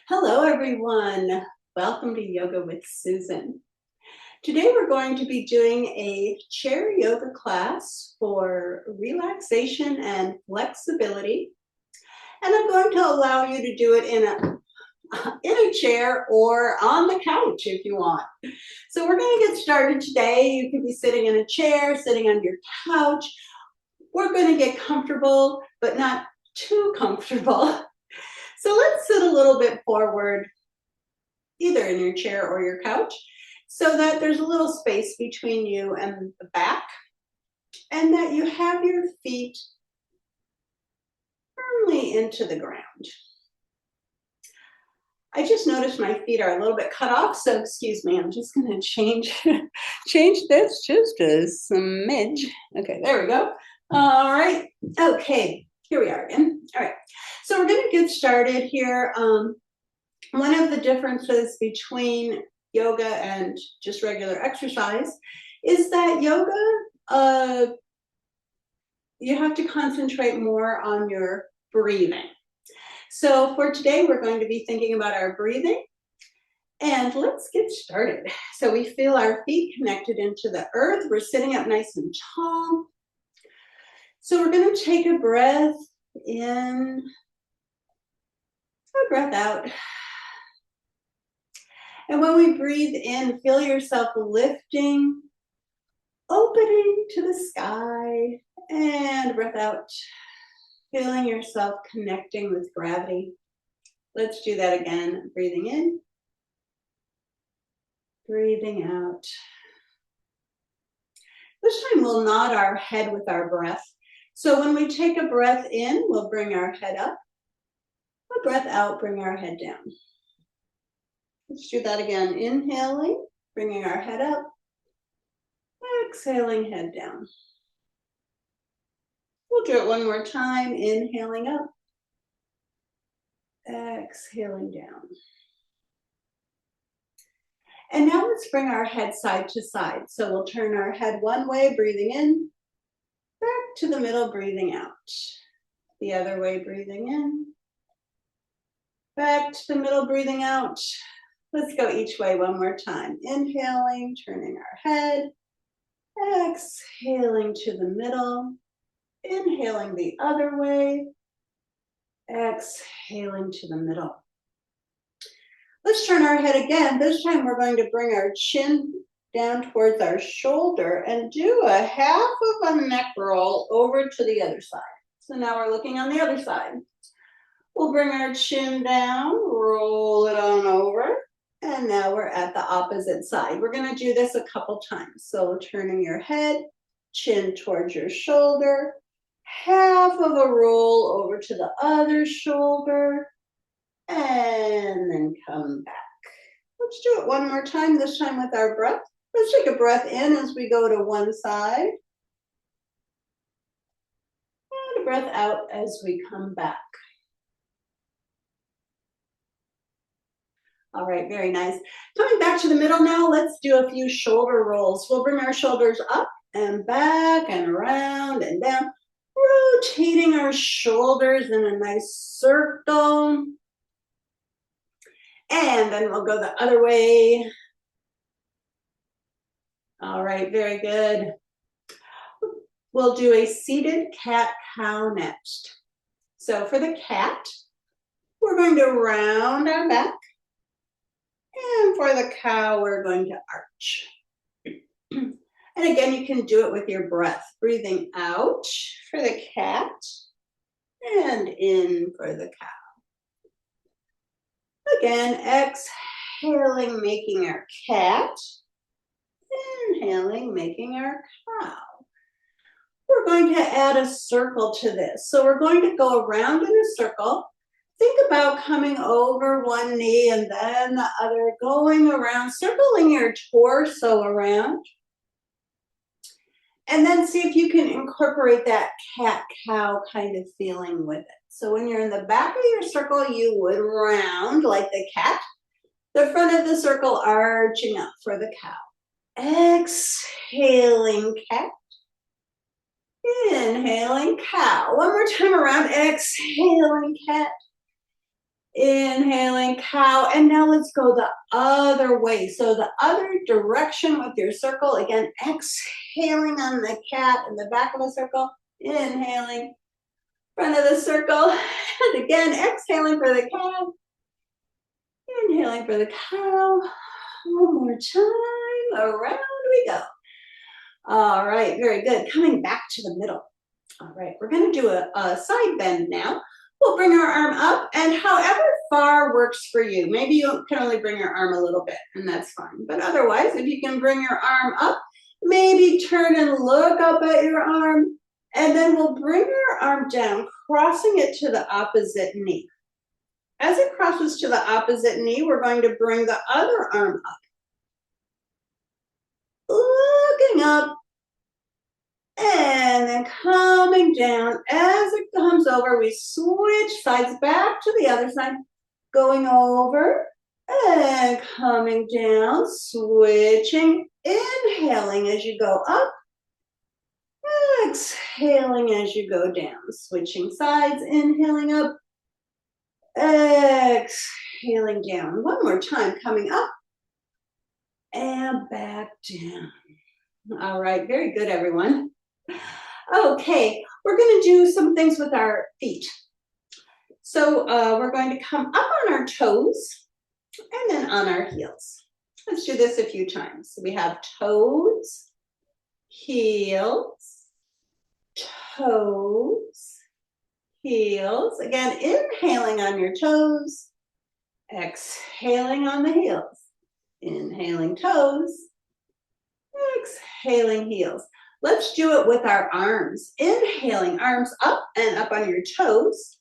Hello, everyone. Welcome to Yoga with Susan. Today, we're going to be doing a chair yoga class for relaxation and flexibility. And I'm going to allow you to do it in a chair or on the couch if you want. So we're going to get started today. You can be sitting in a chair, sitting on your couch. We're going to get comfortable, but not too comfortable. So let's sit a little bit forward, either in your chair or your couch, so that there's a little space between you and the back, and that you have your feet firmly into the ground. I just noticed my feet are a little bit cut off, so excuse me, I'm just gonna change this just a smidge. Okay, there we go. All right, okay, here we are again. All right, so we're gonna get started here. One of the differences between yoga and just regular exercise is that yoga, you have to concentrate more on your breathing. So for today, we're going to be thinking about our breathing. And let's get started. So we feel our feet connected into the earth. We're sitting up nice and tall. So we're going to take a breath in, a breath out. And when we breathe in, feel yourself lifting, opening to the sky, and breath out, feeling yourself connecting with gravity. Let's do that again. Breathing in, breathing out. This time we'll nod our head with our breath. So when we take a breath in, we'll bring our head up. A breath out, bring our head down. Let's do that again. Inhaling, bringing our head up. Exhaling, head down. We'll do it one more time. Inhaling up. Exhaling down. And now let's bring our head side to side. So we'll turn our head one way, breathing in. Back to the middle, breathing out. The other way, breathing in. Back to the middle, breathing out. Let's go each way one more time. Inhaling, turning our head. Exhaling to the middle. Inhaling the other way. Exhaling to the middle. Let's turn our head again. This time we're going to bring our chin down towards our shoulder and do a half of a neck roll over to the other side. So now we're looking on the other side. We'll bring our chin down, roll it on over, and now we're at the opposite side. We're going to do this a couple times. So turning your head, chin towards your shoulder, half of a roll over to the other shoulder, and then come back. Let's do it one more time, this time with our breath. Let's take a breath in as we go to one side. And a breath out as we come back. All right, very nice. Coming back to the middle now, let's do a few shoulder rolls. We'll bring our shoulders up and back and around and down, rotating our shoulders in a nice circle. And then we'll go the other way. All right, very good. We'll do a seated cat-cow next. So for the cat, we're going to round our back. And for the cow, we're going to arch. And again, you can do it with your breath. Breathing out for the cat and in for the cow. Again, exhaling, making our cat. Inhaling, making our cow. We're going to add a circle to this. So we're going to go around in a circle. Think about coming over one knee and then the other, going around, circling your torso around. And then see if you can incorporate that cat-cow kind of feeling with it. So when you're in the back of your circle, you would round like the cat. The front of the circle arching up for the cow. Exhaling cat. Inhaling cow. One more time around. Exhaling cat. Inhaling cow, and now let's go the other way. So the other direction with your circle. Again, exhaling on the cat in the back of the circle. Inhaling, front of the circle. And again, exhaling for the cat. Inhaling for the cow. One more time. Around we go. All right, very good. Coming back to the middle. All right, we're going to do a side bend now. We'll bring our arm up, and however far works for you. Maybe you can only bring your arm a little bit, and that's fine. But otherwise, if you can bring your arm up, maybe turn and look up at your arm, and then we'll bring our arm down, crossing it to the opposite knee. As it crosses to the opposite knee, we're going to bring the other arm up. Looking up, and then coming down. As it comes over, we switch sides back to the other side, going over and coming down, switching, inhaling as you go up, exhaling as you go down, switching sides, inhaling up, exhaling down. One more time, coming up and back down. All right, very good, everyone. Okay, we're going to do some things with our feet. So we're going to come up on our toes and then on our heels. Let's do this a few times. So we have toes, heels, toes, heels. Again, inhaling on your toes, exhaling on the heels. Inhaling toes, exhaling heels. Let's do it with our arms. Inhaling, arms up and up on your toes.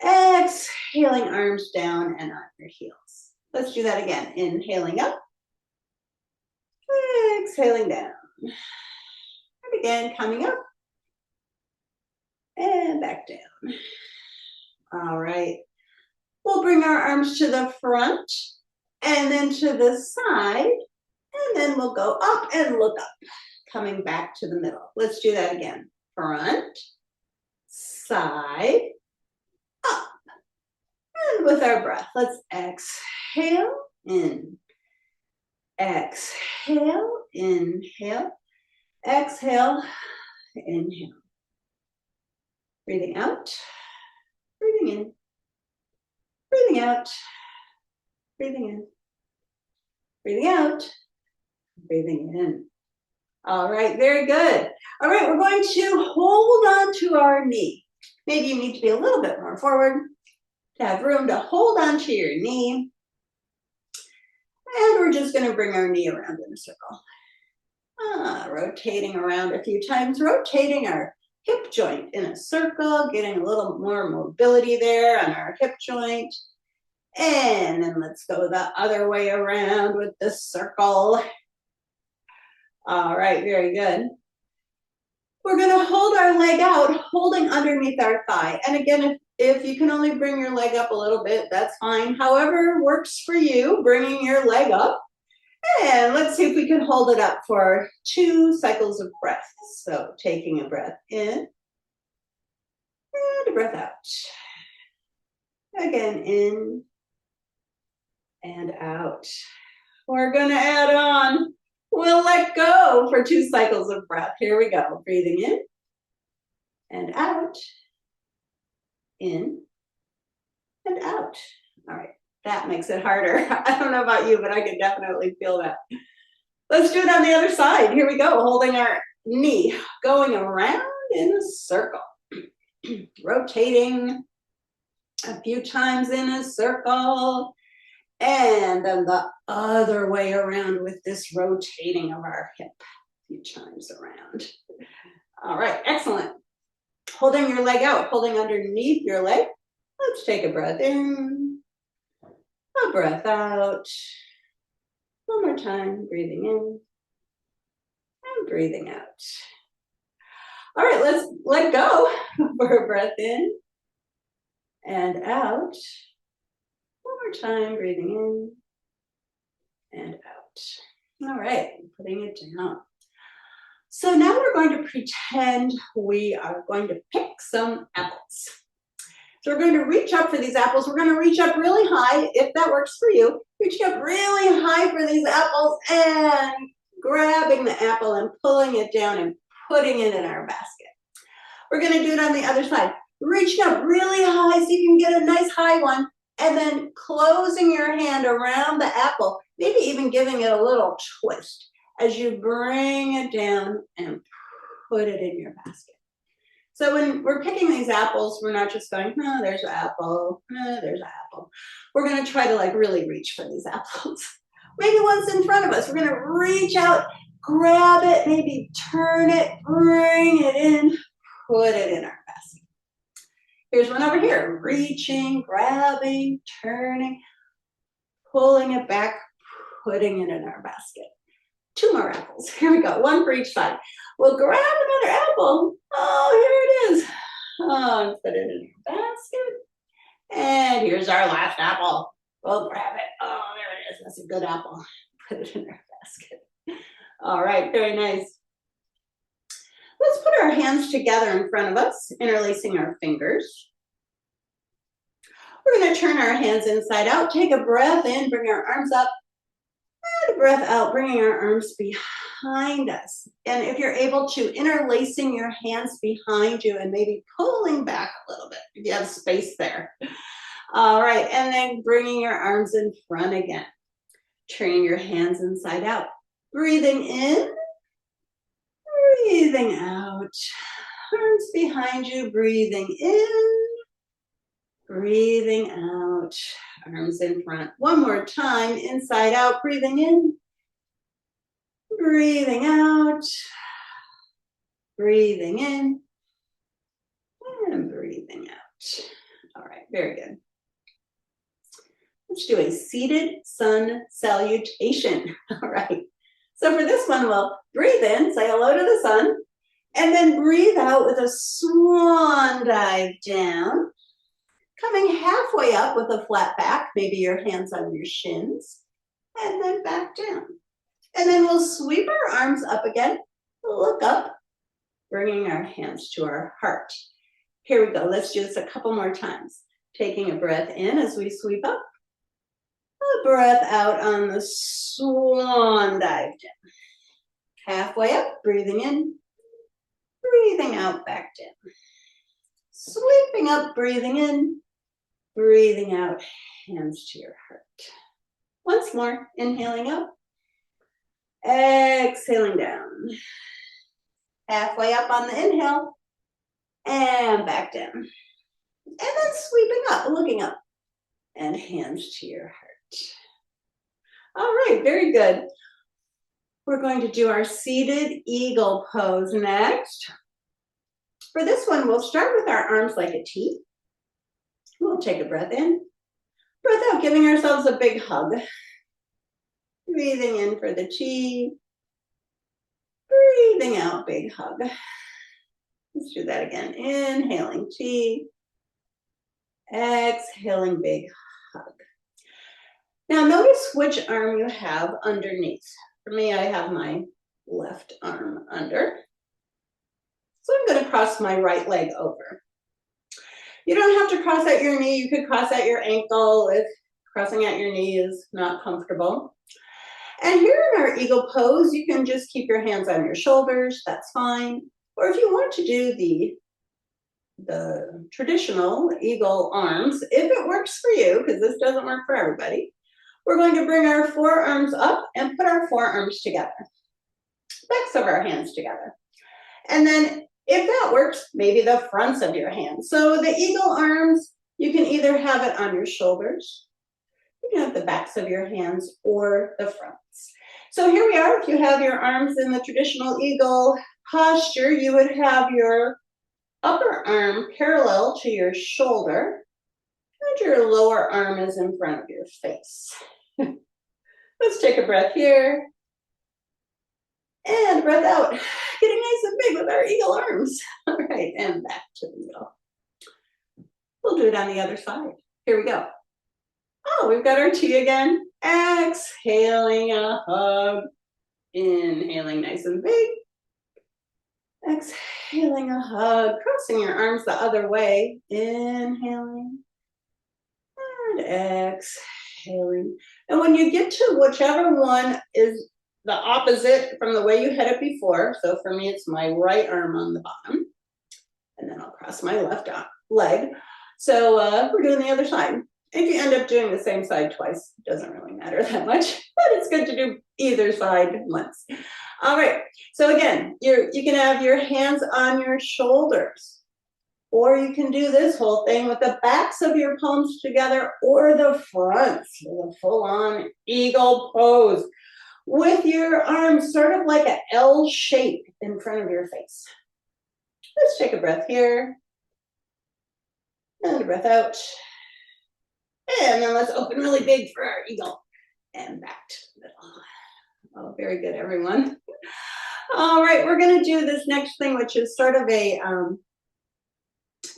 Exhaling, arms down and on your heels. Let's do that again. Inhaling up. Exhaling down. And again, coming up. And back down. All right. We'll bring our arms to the front and then to the side. And then we'll go up and look up. Coming back to the middle. Let's do that again. Front, side, up. And with our breath, let's exhale, in. Exhale, inhale. Exhale, inhale. Breathing out, breathing in. Breathing out, breathing in. Breathing out, breathing in. All right, very good. All right, we're going to hold on to our knee. Maybe you need to be a little bit more forward to have room to hold on to your knee. And we're just going to bring our knee around in a circle. Rotating around a few times, rotating our hip joint in a circle, getting a little more mobility there on our hip joint. And then let's go the other way around with the circle. All right, very good. We're going to hold our leg out, holding underneath our thigh. And again, if you can only bring your leg up a little bit, that's fine. However works for you, bringing your leg up. And let's see if we can hold it up for 2 cycles of breath. So taking a breath in and a breath out. Again, in and out. We're going to add on. We'll let go for 2 cycles of breath. Here we go. Breathing in and out. In and out. All right. That makes it harder. I don't know about you, but I can definitely feel that. Let's do it on the other side. Here we go. Holding our knee, going around in a circle. Rotating a few times in a circle. And then the other way around with this rotating of our hip a few times around. All right, excellent. Holding your leg out, holding underneath your leg. Let's take a breath in, a breath out. One more time, breathing in and breathing out. All right, let's let go for a breath in and out. One more time, breathing in and out. All right, putting it down. So now we're going to pretend we are going to pick some apples. So we're going to reach up for these apples. We're going to reach up really high, if that works for you. Reach up really high for these apples and grabbing the apple and pulling it down and putting it in our basket. We're going to do it on the other side. Reaching up really high so you can get a nice high one, and then closing your hand around the apple, maybe even giving it a little twist as you bring it down and put it in your basket. So when we're picking these apples, we're not just going, oh, there's an apple, oh, there's an apple. We're going to try to like really reach for these apples. Maybe one's in front of us. We're going to reach out, grab it, maybe turn it, bring it in, put it in our basket. Here's one over here, reaching, grabbing, turning, pulling it back, putting it in our basket. 2 more apples. Here we go, 1 for each side. We'll grab another apple. Oh, here it is. Oh, and put it in your basket. And here's our last apple. We'll grab it. Oh, there it is. That's a good apple. Put it in our basket. All right, very nice. Let's put our hands together in front of us, interlacing our fingers. We're going to turn our hands inside out. Take a breath in, bring our arms up. And a breath out, bringing our arms behind us. And if you're able to, interlacing your hands behind you and maybe pulling back a little bit if you have space there. All right, and then bringing your arms in front again. Turning your hands inside out. Breathing in, breathing out. Arms behind you, breathing in, breathing out. Arms in front. One more time, inside out, breathing in, breathing out, breathing in, and breathing out. All right, very good. Let's do a seated sun salutation. All right. So for this one, we'll breathe in, say hello to the sun, and then breathe out with a swan dive down. Coming halfway up with a flat back, maybe your hands on your shins, and then back down. And then we'll sweep our arms up again, look up, bringing our hands to our heart. Here we go, let's do this a couple more times. Taking a breath in as we sweep up, a breath out on the swan dive down. Halfway up, breathing in, breathing out, back down. Sweeping up, breathing in, breathing out, hands to your heart. Once more, inhaling up, exhaling down. Halfway up on the inhale, and back down. And then sweeping up, looking up, and hands to your heart. All right, very good. We're going to do our seated eagle pose next. For this one, we'll start with our arms like a T. We'll take a breath in, breath out, giving ourselves a big hug. Breathing in for the T, breathing out, big hug. Let's do that again. Inhaling T, exhaling, big hug. Now notice which arm you have underneath. For me, I have my left arm under. So I'm going to cross my right leg over. You don't have to cross at your knee. You could cross at your ankle if crossing at your knee is not comfortable. And here in our eagle pose, you can just keep your hands on your shoulders. That's fine. Or if you want to do the traditional eagle arms, if it works for you, because this doesn't work for everybody, we're going to bring our forearms up and put our forearms together. Backs of our hands together. And then if that works, maybe the fronts of your hands. So the eagle arms, you can either have it on your shoulders, you can have the backs of your hands, or the fronts. So here we are. If you have your arms in the traditional eagle posture, you would have your upper arm parallel to your shoulder, and your lower arm is in front of your face. Let's take a breath here. And breath out, getting nice and big with our eagle arms. All right, and back to the eagle. We'll do it on the other side. Here we go. Oh, we've got our T again. Exhaling a hug. Inhaling nice and big. Exhaling a hug, crossing your arms the other way, inhaling and exhaling. And when you get to whichever one is the opposite from the way you had it before, so for me it's my right arm on the bottom, and then I'll cross my left leg. So we're doing the other side. If you end up doing the same side twice, it doesn't really matter that much, but it's good to do either side once. All right, so again, you can have your hands on your shoulders, or you can do this whole thing with the backs of your palms together or the fronts, with a full-on eagle pose, with your arms sort of like an L shape in front of your face. Let's take a breath here, and a breath out. And then let's open really big for our eagle, and back to the middle. Oh, very good, everyone. All right, we're going to do this next thing, which is sort of a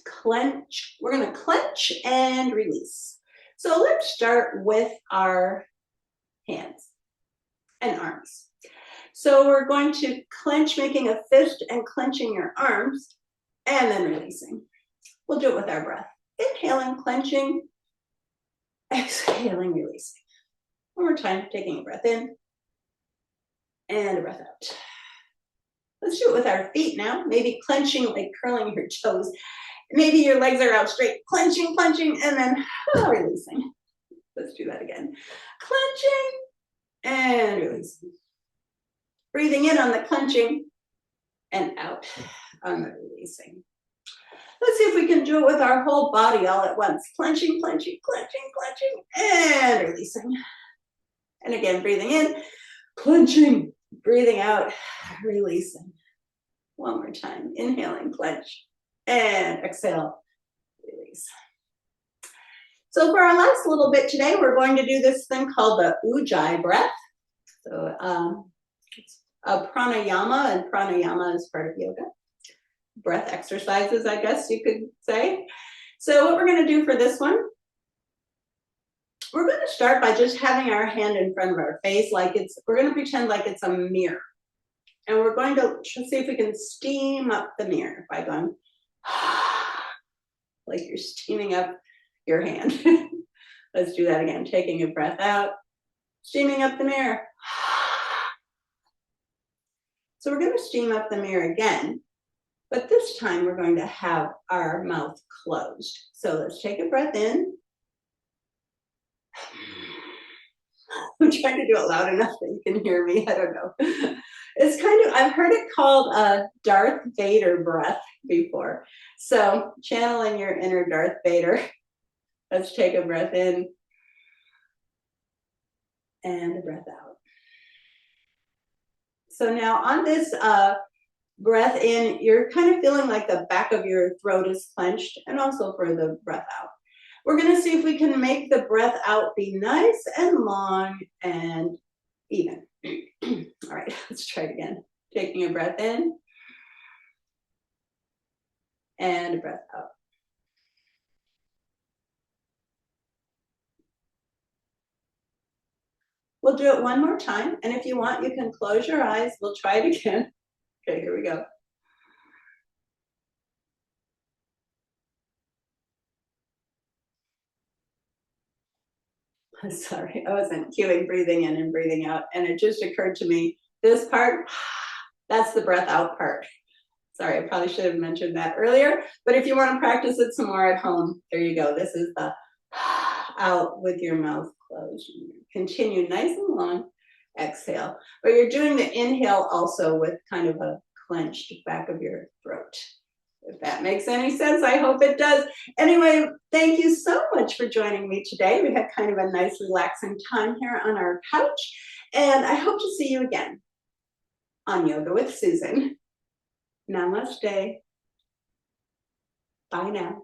clench. We're going to clench and release. So let's start with our hands and arms. So we're going to clench, making a fist and clenching your arms, and then releasing. We'll do it with our breath. Inhaling, clenching, exhaling, releasing. One more time, taking a breath in and a breath out. Let's do it with our feet now, maybe clenching, like curling your toes. Maybe your legs are out straight, clenching, clenching, and then releasing. Let's do that again. Clenching and releasing. Breathing in on the clenching and out on the releasing. Let's see if we can do it with our whole body all at once. Clenching, clenching, clenching, clenching, and releasing. And again, breathing in, clenching, breathing out, releasing. One more time. Inhaling, clench, and exhale, release. So for our last little bit today, we're going to do this thing called the Ujay breath. So it's a pranayama, and pranayama is part of yoga. Breath exercises, I guess you could say. So what we're going to do for this one, we're going to start by just having our hand in front of our face, we're going to pretend like it's a mirror. And we're going to see if we can steam up the mirror by going, like you're steaming up your hand. Let's do that again. Taking a breath out, steaming up the mirror. So we're going to steam up the mirror again, but this time we're going to have our mouth closed. So let's take a breath in. I'm trying to do it loud enough that you can hear me. I don't know. It's kind of, I've heard it called a Darth Vader breath before. So channeling your inner Darth Vader. Let's take a breath in and a breath out. So now on this breath in, you're kind of feeling like the back of your throat is clenched, and also for the breath out. We're going to see if we can make the breath out be nice and long and even. All right, let's try it again. Taking a breath in and a breath out. We'll do it one more time, and if you want, you can close your eyes. We'll try it again. Okay, here we go. Sorry, I wasn't cueing breathing in and breathing out, and it just occurred to me, this part, that's the breath out part. Sorry, I probably should have mentioned that earlier, but if you want to practice it some more at home, there you go. This is the out with your mouth closed. Continue nice and long, exhale. But you're doing the inhale also with kind of a clenched back of your throat. If that makes any sense, I hope it does. Anyway, thank you so much for joining me today. We had kind of a nice relaxing time here on our couch, and I hope to see you again on Yoga with Susan. Namaste. Bye now.